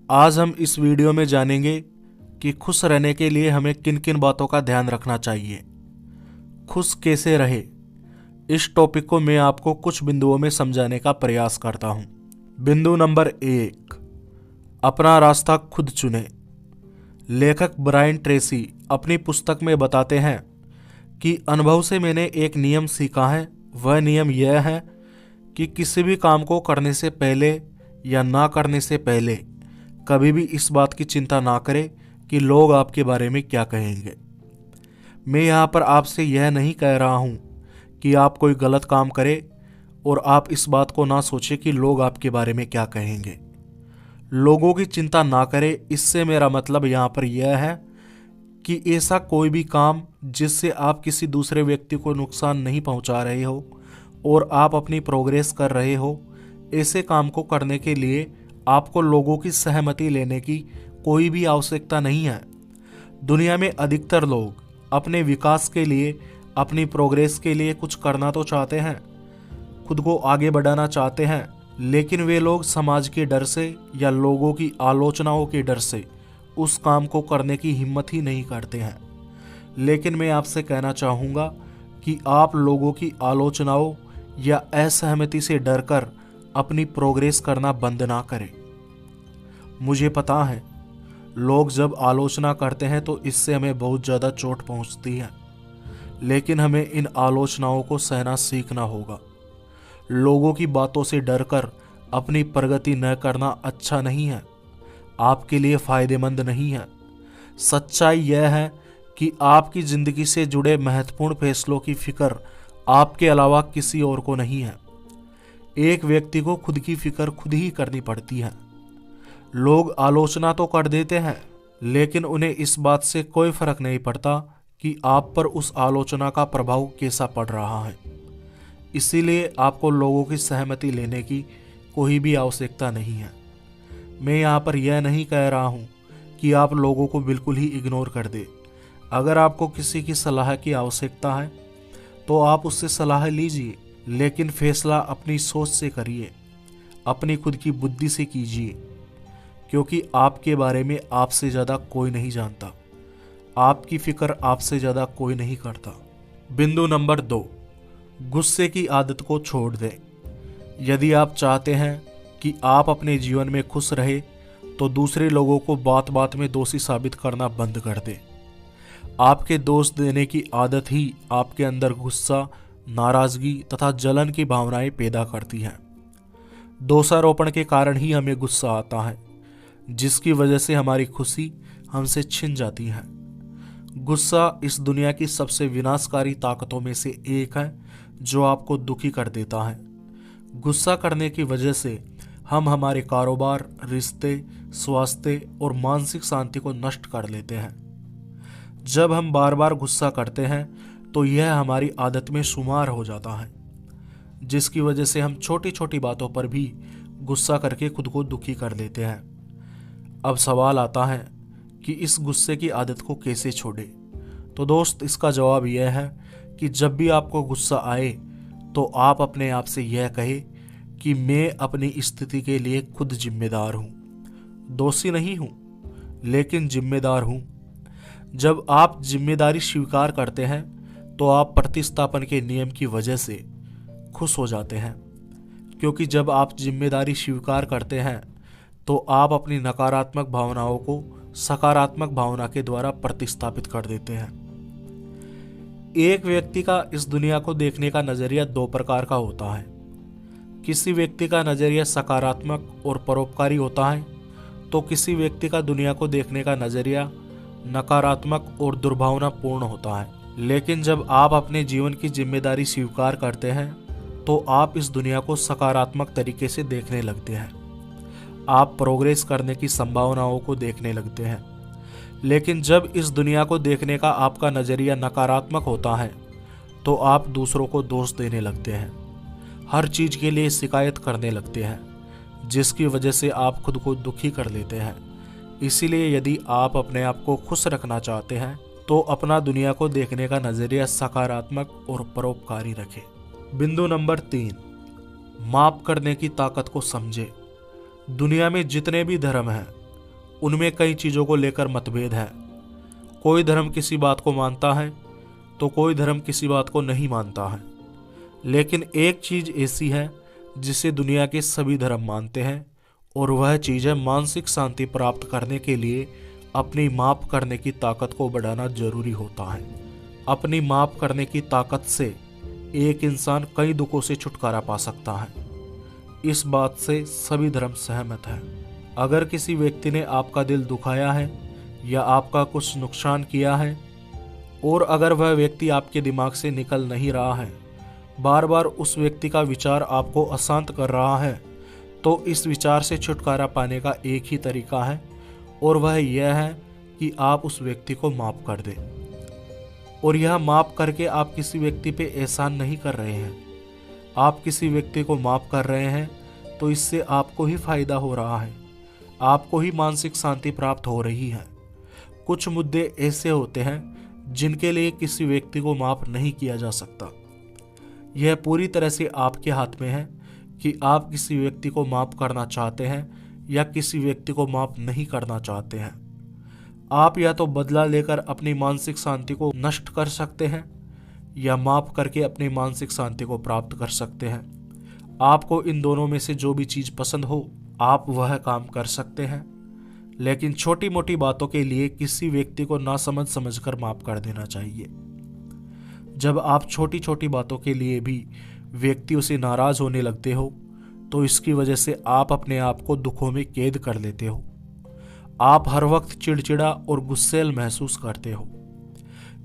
आज हम इस वीडियो में जानेंगे कि खुश रहने के लिए हमें किन किन बातों का ध्यान रखना चाहिए। खुश कैसे रहे, इस टॉपिक को मैं आपको कुछ बिंदुओं में समझाने का प्रयास करता हूं। बिंदु नंबर 1, अपना रास्ता खुद चुने। लेखक ब्रायन ट्रेसी अपनी पुस्तक में बताते हैं कि अनुभव से मैंने एक नियम सीखा है। वह नियम यह है कि किसी भी काम को करने से पहले या ना करने से पहले कभी भी इस बात की चिंता ना करें कि लोग आपके बारे में क्या कहेंगे। मैं यहाँ पर आपसे यह नहीं कह रहा हूँ कि आप कोई गलत काम करें और आप इस बात को ना सोचें कि लोग आपके बारे में क्या कहेंगे। लोगों की चिंता ना करें, इससे मेरा मतलब यहाँ पर यह है कि ऐसा कोई भी काम जिससे आप किसी दूसरे व्यक्ति को नुकसान नहीं पहुँचा रहे हो और आप अपनी प्रोग्रेस कर रहे हो, ऐसे काम को करने के लिए आपको लोगों की सहमति लेने की कोई भी आवश्यकता नहीं है। दुनिया में अधिकतर लोग अपने विकास के लिए, अपनी प्रोग्रेस के लिए कुछ करना तो चाहते हैं, खुद को आगे बढ़ाना चाहते हैं, लेकिन वे लोग समाज के डर से या लोगों की आलोचनाओं के डर से उस काम को करने की हिम्मत ही नहीं करते हैं। लेकिन मैं आपसे कहना चाहूँगा कि आप लोगों की आलोचनाओं या असहमति से डरकर अपनी प्रोग्रेस करना बंद ना करें। मुझे पता है लोग जब आलोचना करते हैं तो इससे हमें बहुत ज़्यादा चोट पहुंचती है, लेकिन हमें इन आलोचनाओं को सहना सीखना होगा। लोगों की बातों से डरकर अपनी प्रगति न करना अच्छा नहीं है, आपके लिए फ़ायदेमंद नहीं है। सच्चाई यह है कि आपकी ज़िंदगी से जुड़े महत्वपूर्ण फैसलों की फिक्र आपके अलावा किसी और को नहीं है। एक व्यक्ति को खुद की फिक्र खुद ही करनी पड़ती है। लोग आलोचना तो कर देते हैं, लेकिन उन्हें इस बात से कोई फर्क नहीं पड़ता कि आप पर उस आलोचना का प्रभाव कैसा पड़ रहा है। इसीलिए आपको लोगों की सहमति लेने की कोई भी आवश्यकता नहीं है। मैं यहाँ पर यह नहीं कह रहा हूँ कि आप लोगों को बिल्कुल ही इग्नोर कर दे। अगर आपको किसी की सलाह की आवश्यकता है तो आप उससे सलाह लीजिए, लेकिन फैसला अपनी सोच से करिए, अपनी खुद की बुद्धि से कीजिए, क्योंकि आपके बारे में आपसे ज़्यादा कोई नहीं जानता, आपकी फिक्र आपसे ज़्यादा कोई नहीं करता। बिंदु नंबर 2, गुस्से की आदत को छोड़ दें। यदि आप चाहते हैं कि आप अपने जीवन में खुश रहे तो दूसरे लोगों को बात बात में दोषी साबित करना बंद कर दें। आपके दोष देने की आदत ही आपके अंदर गुस्सा, नाराजगी तथा जलन की भावनाएं पैदा करती हैं। दोषारोपण के कारण ही हमें गुस्सा आता है, जिसकी वजह से हमारी खुशी हमसे छिन जाती है। गुस्सा इस दुनिया की सबसे विनाशकारी ताकतों में से एक है जो आपको दुखी कर देता है। गुस्सा करने की वजह से हम हमारे कारोबार, रिश्ते, स्वास्थ्य और मानसिक शांति को नष्ट कर लेते हैं। जब हम बार बार गुस्सा करते हैं तो यह हमारी आदत में शुमार हो जाता है, जिसकी वजह से हम छोटी छोटी बातों पर भी गुस्सा करके खुद को दुखी कर लेते हैं। अब सवाल आता है कि इस गुस्से की आदत को कैसे छोड़ें। तो दोस्त, इसका जवाब यह है कि जब भी आपको गुस्सा आए तो आप अपने आप से यह कहें कि मैं अपनी स्थिति के लिए खुद जिम्मेदार हूँ। दोषी नहीं हूँ, लेकिन जिम्मेदार हूँ। जब आप जिम्मेदारी स्वीकार करते हैं तो आप प्रतिस्थापन के नियम की वजह से खुश हो जाते हैं, क्योंकि जब आप जिम्मेदारी स्वीकार करते हैं तो आप अपनी नकारात्मक भावनाओं को सकारात्मक भावना के द्वारा प्रतिस्थापित कर देते हैं। एक व्यक्ति का इस दुनिया को देखने का नज़रिया 2 प्रकार का होता है। किसी व्यक्ति का नज़रिया सकारात्मक और परोपकारी होता है, तो किसी व्यक्ति का दुनिया को देखने का नज़रिया नकारात्मक और दुर्भावनापूर्ण होता है। लेकिन जब आप अपने जीवन की जिम्मेदारी स्वीकार करते हैं तो आप इस दुनिया को सकारात्मक तरीके से देखने लगते हैं। आप प्रोग्रेस करने की संभावनाओं को देखने लगते हैं। लेकिन जब इस दुनिया को देखने का आपका नज़रिया नकारात्मक होता है तो आप दूसरों को दोष देने लगते हैं, हर चीज़ के लिए शिकायत करने लगते हैं, जिसकी वजह से आप खुद को दुखी कर लेते हैं। इसीलिए यदि आप अपने आप को खुश रखना चाहते हैं तो अपना दुनिया को देखने का नज़रिया सकारात्मक और परोपकारी रखें। बिंदु नंबर 3, माफ करने की ताकत को समझे। दुनिया में जितने भी धर्म हैं उनमें कई चीज़ों को लेकर मतभेद है। कोई धर्म किसी बात को मानता है तो कोई धर्म किसी बात को नहीं मानता है। लेकिन एक चीज़ ऐसी है जिसे दुनिया के सभी धर्म मानते हैं, और वह चीज़ है मानसिक शांति प्राप्त करने के लिए अपनी माफ़ करने की ताकत को बढ़ाना जरूरी होता है। अपनी माफ़ करने की ताकत से एक इंसान कई दुखों से छुटकारा पा सकता है। इस बात से सभी धर्म सहमत हैं। अगर किसी व्यक्ति ने आपका दिल दुखाया है या आपका कुछ नुकसान किया है, और अगर वह व्यक्ति आपके दिमाग से निकल नहीं रहा है, बार बार उस व्यक्ति का विचार आपको अशांत कर रहा है, तो इस विचार से छुटकारा पाने का एक ही तरीका है, और वह यह है कि आप उस व्यक्ति को माफ़ कर दें। और यह माफ़ करके आप किसी व्यक्ति पे एहसान नहीं कर रहे हैं, आप किसी व्यक्ति को माफ़ कर रहे हैं तो इससे आपको ही फायदा हो रहा है, आपको ही मानसिक शांति प्राप्त हो रही है। कुछ मुद्दे ऐसे होते हैं जिनके लिए किसी व्यक्ति को माफ़ नहीं किया जा सकता। यह पूरी तरह से आपके हाथ में है कि आप किसी व्यक्ति को माफ़ करना चाहते हैं या किसी व्यक्ति को माफ़ नहीं करना चाहते हैं। आप या तो बदला लेकर अपनी मानसिक शांति को नष्ट कर सकते हैं या माफ़ करके अपनी मानसिक शांति को प्राप्त कर सकते हैं। आपको इन दोनों में से जो भी चीज़ पसंद हो आप वह काम कर सकते हैं, लेकिन छोटी मोटी बातों के लिए किसी व्यक्ति को ना समझ कर माफ़ कर देना चाहिए। जब आप छोटी छोटी बातों के लिए भी व्यक्तियों से नाराज़ होने लगते हो तो इसकी वजह से आप अपने आप को दुखों में कैद कर लेते हो। आप हर वक्त चिड़चिड़ा और गुस्सैल महसूस करते हो।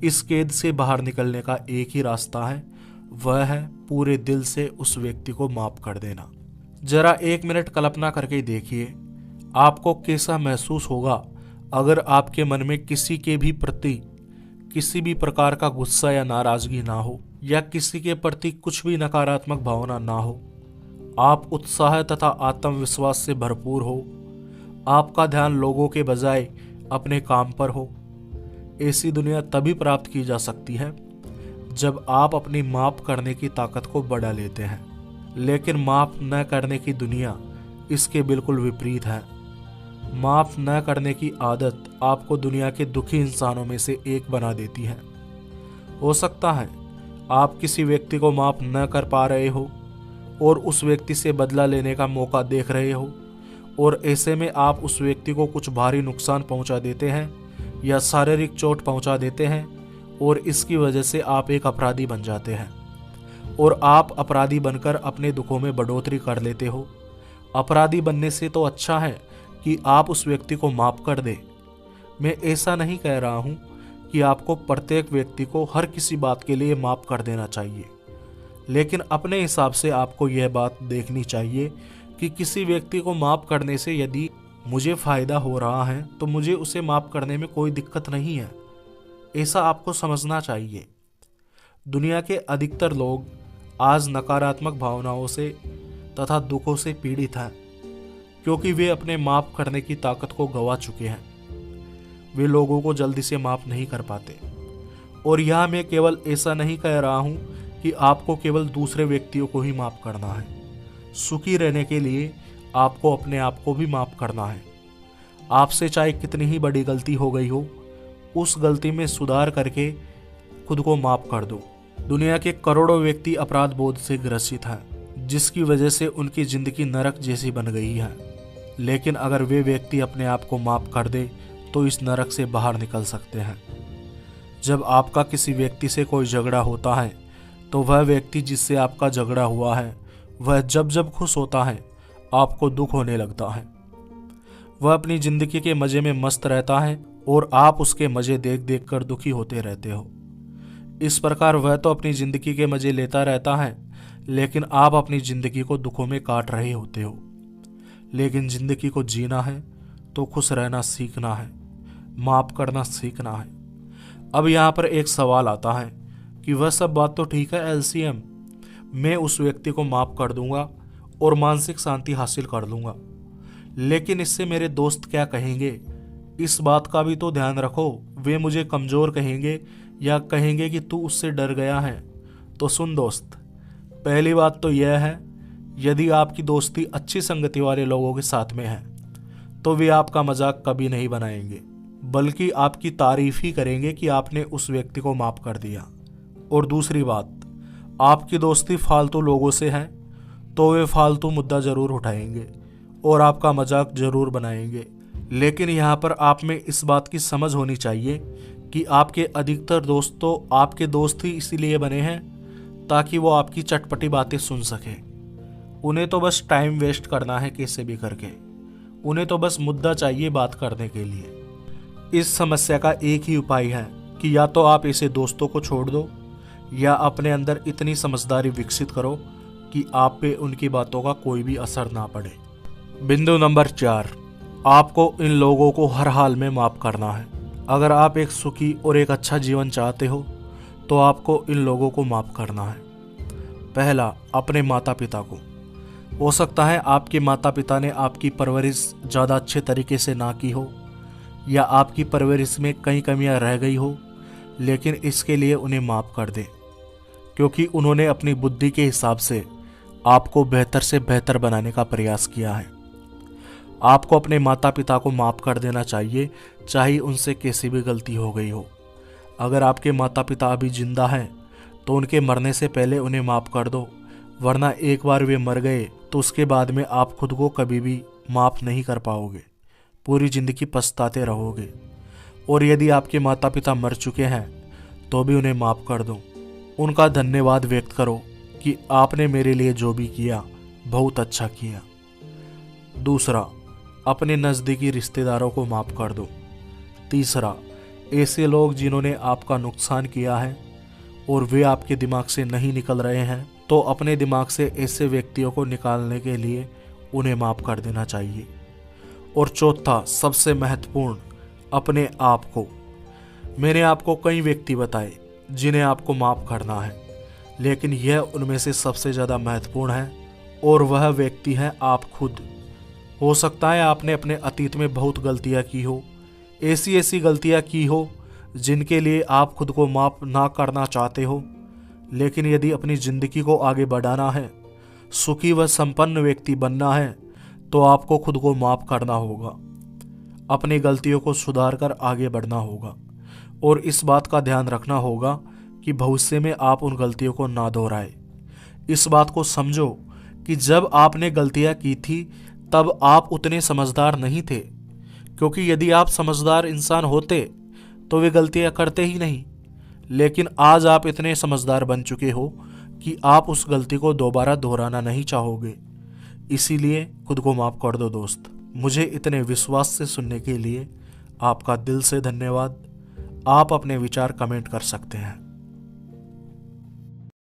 इस कैद से बाहर निकलने का एक ही रास्ता है, वह है पूरे दिल से उस व्यक्ति को माफ़ कर देना। जरा 1 मिनट कल्पना करके देखिए, आपको कैसा महसूस होगा अगर आपके मन में किसी के भी प्रति किसी भी प्रकार का गुस्सा या नाराज़गी ना हो, या किसी के प्रति कुछ भी नकारात्मक भावना ना हो। आप उत्साह तथा आत्मविश्वास से भरपूर हो, आपका ध्यान लोगों के बजाय अपने काम पर हो। ऐसी दुनिया तभी प्राप्त की जा सकती है जब आप अपनी माफ़ करने की ताकत को बढ़ा लेते हैं। लेकिन माफ़ न करने की दुनिया इसके बिल्कुल विपरीत है। माफ़ न करने की आदत आपको दुनिया के दुखी इंसानों में से एक बना देती है। हो सकता है आप किसी व्यक्ति को माफ़ न कर पा रहे हो और उस व्यक्ति से बदला लेने का मौका देख रहे हो, और ऐसे में आप उस व्यक्ति को कुछ भारी नुकसान पहुंचा देते हैं या शारीरिक चोट पहुंचा देते हैं, और इसकी वजह से आप एक अपराधी बन जाते हैं। और आप अपराधी बनकर अपने दुखों में बढ़ोतरी कर लेते हो। अपराधी बनने से तो अच्छा है कि आप उस व्यक्ति को माफ़ कर दें। मैं ऐसा नहीं कह रहा हूँ कि आपको प्रत्येक व्यक्ति को हर किसी बात के लिए माफ़ कर देना चाहिए, लेकिन अपने हिसाब से आपको यह बात देखनी चाहिए कि किसी व्यक्ति को माफ़ करने से यदि मुझे फ़ायदा हो रहा है तो मुझे उसे माफ़ करने में कोई दिक्कत नहीं है। ऐसा आपको समझना चाहिए। दुनिया के अधिकतर लोग आज नकारात्मक भावनाओं से तथा दुखों से पीड़ित हैं, क्योंकि वे अपने माफ़ करने की ताकत को गंवा चुके हैं। वे लोगों को जल्दी से माफ़ नहीं कर पाते। और यहाँ मैं केवल ऐसा नहीं कह रहा हूँ कि आपको केवल दूसरे व्यक्तियों को ही माफ़ करना है। सुखी रहने के लिए आपको अपने आप को भी माफ़ करना है। आपसे चाहे कितनी ही बड़ी गलती हो गई हो, उस गलती में सुधार करके खुद को माफ़ कर दो। दुनिया के करोड़ों व्यक्ति अपराध बोध से ग्रसित हैं, जिसकी वजह से उनकी ज़िंदगी नरक जैसी बन गई है। लेकिन अगर वे व्यक्ति अपने आप को माफ़ कर दे तो इस नरक से बाहर निकल सकते हैं। जब आपका किसी व्यक्ति से कोई झगड़ा होता है तो वह व्यक्ति जिससे आपका झगड़ा हुआ है वह जब जब खुश होता है आपको दुख होने लगता है। वह अपनी ज़िंदगी के मज़े में मस्त रहता है और आप उसके मज़े देख देख कर दुखी होते रहते हो। इस प्रकार वह तो अपनी ज़िंदगी के मज़े लेता रहता है, लेकिन आप अपनी ज़िंदगी को दुखों में काट रहे होते हो। लेकिन ज़िंदगी को जीना है तो खुश रहना सीखना है, माफ़ करना सीखना है। अब यहाँ पर एक सवाल आता है कि वह सब बात तो ठीक है एलसीएम, मैं उस व्यक्ति को माफ़ कर दूंगा और मानसिक शांति हासिल कर लूँगा, लेकिन इससे मेरे दोस्त क्या कहेंगे? इस बात का भी तो ध्यान रखो। वे मुझे कमज़ोर कहेंगे या कहेंगे कि तू उससे डर गया है। तो सुन दोस्त, पहली बात तो यह है, यदि आपकी दोस्ती अच्छी संगति वाले लोगों के साथ में है तो वे आपका मजाक कभी नहीं बनाएंगे, बल्कि आपकी तारीफ ही करेंगे कि आपने उस व्यक्ति को माफ कर दिया। और दूसरी बात, आपकी दोस्ती फालतू लोगों से है तो वे फालतू मुद्दा जरूर उठाएंगे और आपका मजाक जरूर बनाएंगे। लेकिन यहाँ पर आप में इस बात की समझ होनी चाहिए कि आपके अधिकतर दोस्त तो आपके दोस्त ही इसीलिए बने हैं ताकि वो आपकी चटपटी बातें सुन सकें। उन्हें तो बस टाइम वेस्ट करना है कैसे भी करके, उन्हें तो बस मुद्दा चाहिए बात करने के लिए। इस समस्या का एक ही उपाय है कि या तो आप ऐसे दोस्तों को छोड़ दो या अपने अंदर इतनी समझदारी विकसित करो कि आप पे उनकी बातों का कोई भी असर ना पड़े। बिंदु नंबर 4, आपको इन लोगों को हर हाल में माफ करना है। अगर आप एक सुखी और एक अच्छा जीवन चाहते हो तो आपको इन लोगों को माफ करना है। पहला, अपने माता पिता को। हो सकता है आपके माता पिता ने आपकी परवरिश ज़्यादा अच्छे तरीके से ना की हो या आपकी परवरिश में कई कमियां रह गई हो, लेकिन इसके लिए उन्हें माफ़ कर दें, क्योंकि उन्होंने अपनी बुद्धि के हिसाब से आपको बेहतर से बेहतर बनाने का प्रयास किया है। आपको अपने माता पिता को माफ़ कर देना चाहिए, चाहे उनसे कैसी भी गलती हो गई हो। अगर आपके माता पिता अभी जिंदा हैं तो उनके मरने से पहले उन्हें माफ़ कर दो, वरना एक बार वे मर गए तो उसके बाद में आप खुद को कभी भी माफ़ नहीं कर पाओगे, पूरी ज़िंदगी पछताते रहोगे। और यदि आपके माता पिता मर चुके हैं तो भी उन्हें माफ़ कर दो, उनका धन्यवाद व्यक्त करो कि आपने मेरे लिए जो भी किया बहुत अच्छा किया। दूसरा, अपने नज़दीकी रिश्तेदारों को माफ़ कर दो। तीसरा, ऐसे लोग जिन्होंने आपका नुकसान किया है और वे आपके दिमाग से नहीं निकल रहे हैं, तो अपने दिमाग से ऐसे व्यक्तियों को निकालने के लिए उन्हें माफ़ कर देना चाहिए। और चौथा, सबसे महत्वपूर्ण, अपने आप को। मैंने आपको कई व्यक्ति बताए जिन्हें आपको माफ़ करना है, लेकिन यह उनमें से सबसे ज़्यादा महत्वपूर्ण है और वह व्यक्ति है आप खुद। हो सकता है आपने अपने अतीत में बहुत गलतियां की हो, ऐसी गलतियां की हो जिनके लिए आप खुद को माफ़ ना करना चाहते हो, लेकिन यदि अपनी ज़िंदगी को आगे बढ़ाना है, सुखी व संपन्न व्यक्ति बनना है, तो आपको खुद को माफ़ करना होगा, अपनी गलतियों को सुधार कर आगे बढ़ना होगा और इस बात का ध्यान रखना होगा कि भविष्य में आप उन गलतियों को ना दोहराए। इस बात को समझो कि जब आपने गलतियां की थी तब आप उतने समझदार नहीं थे, क्योंकि यदि आप समझदार इंसान होते तो वे गलतियां करते ही नहीं। लेकिन आज आप इतने समझदार बन चुके हो कि आप उस गलती को दोबारा दोहराना नहीं चाहोगे। इसीलिए खुद को माफ़ कर दो दोस्त। मुझे इतने विश्वास से सुनने के लिए आपका दिल से धन्यवाद। आप अपने विचार कमेंट कर सकते हैं।